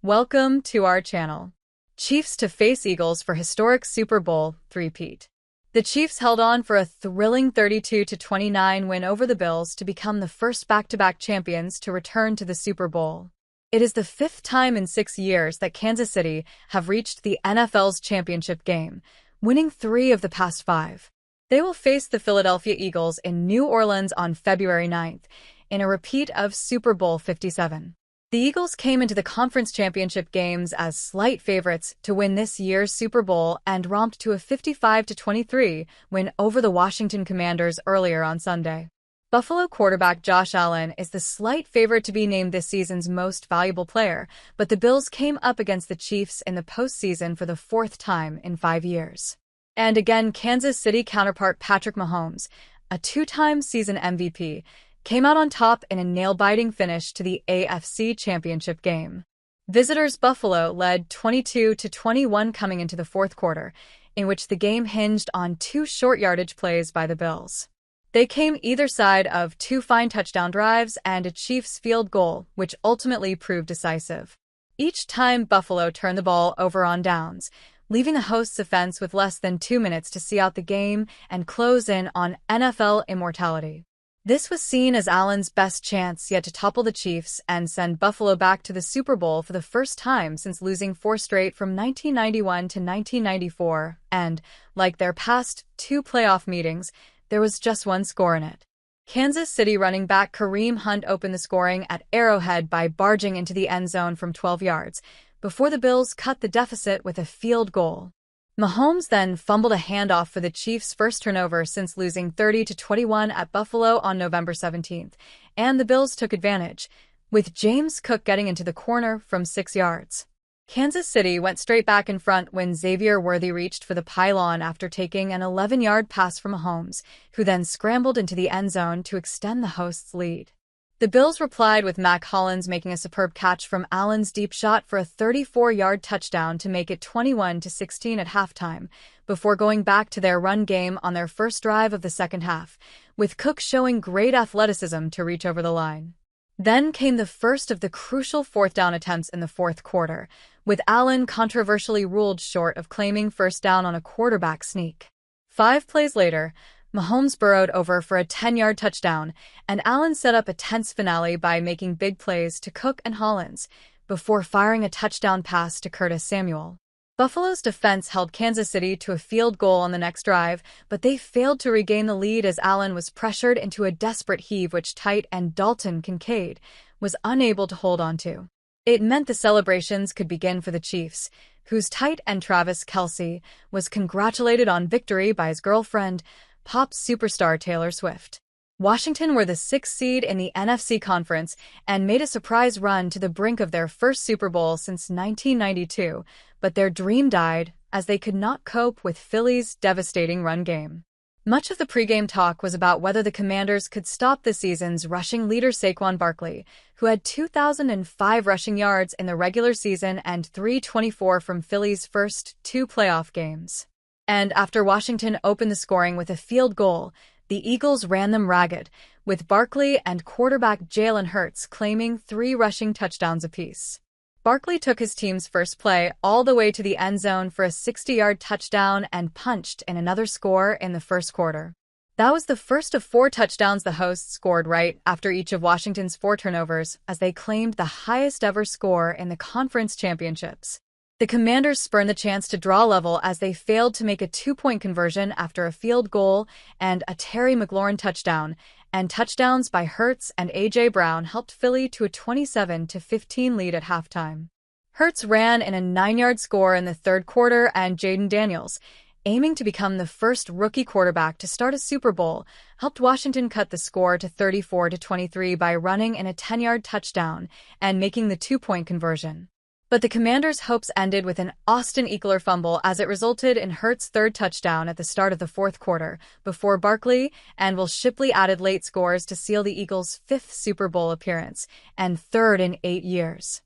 Welcome to our channel. Chiefs to face Eagles for historic Super Bowl three-peat. The Chiefs held on for a thrilling 32-29 win over the Bills to become the first back-to-back champions to return to the Super Bowl. It is the fifth time in 6 years that Kansas City have reached the NFL's championship game, winning 3 of the past 5. They will face the Philadelphia Eagles in New Orleans on February 9th, in a repeat of Super Bowl 57. The Eagles came into the conference championship games as slight favorites to win this year's Super Bowl and romped to a 55-23 win over the Washington Commanders earlier on Sunday. Buffalo quarterback Josh Allen is the slight favorite to be named this season's most valuable player, but the Bills came up against the Chiefs in the postseason for the 4th time in 5 years. And again, Kansas City counterpart Patrick Mahomes, a 2-time season MVP, came out on top in a nail-biting finish to the AFC Championship game. Visitors Buffalo led 22-21 coming into the 4th quarter, in which the game hinged on 2 short-yardage plays by the Bills. They came either side of 2 fine touchdown drives and a Chiefs field goal, which ultimately proved decisive. Each time Buffalo turned the ball over on downs, leaving the hosts' offense with less than 2 minutes to see out the game and close in on NFL immortality. This was seen as Allen's best chance yet to topple the Chiefs and send Buffalo back to the Super Bowl for the first time since losing 4 straight from 1991 to 1994, and, like their past 2 playoff meetings, there was just 1 score in it. Kansas City running back Kareem Hunt opened the scoring at Arrowhead by barging into the end zone from 12 yards, before the Bills cut the deficit with a field goal. Mahomes then fumbled a handoff for the Chiefs' first turnover since losing 30-21 at Buffalo on November 17th, and the Bills took advantage, with James Cook getting into the corner from 6 yards. Kansas City went straight back in front when Xavier Worthy reached for the pylon after taking an 11-yard pass from Mahomes, who then scrambled into the end zone to extend the hosts' lead. The Bills replied with Mac Hollins making a superb catch from Allen's deep shot for a 34-yard touchdown to make it 21-16 at halftime, before going back to their run game on their first drive of the second half, with Cook showing great athleticism to reach over the line. Then came the first of the crucial 4th down attempts in the 4th quarter, with Allen controversially ruled short of claiming first down on a quarterback sneak. 5 plays later, Mahomes burrowed over for a 10-yard touchdown, and Allen set up a tense finale by making big plays to Cook and Hollins, before firing a touchdown pass to Curtis Samuel. Buffalo's defense held Kansas City to a field goal on the next drive, but they failed to regain the lead as Allen was pressured into a desperate heave which tight end Dalton Kincaid was unable to hold on to. It meant the celebrations could begin for the Chiefs, whose tight end Travis Kelce was congratulated on victory by his girlfriend, pop superstar Taylor Swift. Washington were the 6th seed in the NFC Conference and made a surprise run to the brink of their first Super Bowl since 1992, but their dream died as they could not cope with Philly's devastating run game. Much of the pregame talk was about whether the Commanders could stop the season's rushing leader Saquon Barkley, who had 2,005 rushing yards in the regular season and 324 from Philly's first 2 playoff games. And after Washington opened the scoring with a field goal, the Eagles ran them ragged, with Barkley and quarterback Jalen Hurts claiming 3 rushing touchdowns apiece. Barkley took his team's first play all the way to the end zone for a 60-yard touchdown and punched in another score in the first quarter. That was the first of 4 touchdowns the hosts scored right after each of Washington's 4 turnovers, as they claimed the highest ever score in the conference championships. The Commanders spurned the chance to draw level as they failed to make a 2-point conversion after a field goal and a Terry McLaurin touchdown, and touchdowns by Hurts and A.J. Brown helped Philly to a 27-15 lead at halftime. Hurts ran in a 9-yard score in the 3rd quarter, and Jaden Daniels, aiming to become the first rookie quarterback to start a Super Bowl, helped Washington cut the score to 34-23 by running in a 10-yard touchdown and making the 2-point conversion. But the Commanders' hopes ended with an Austin Ekeler fumble as it resulted in Hurts' 3rd touchdown at the start of the 4th quarter, before Barkley and Will Shipley added late scores to seal the Eagles' 5th Super Bowl appearance, and 3rd in 8 years.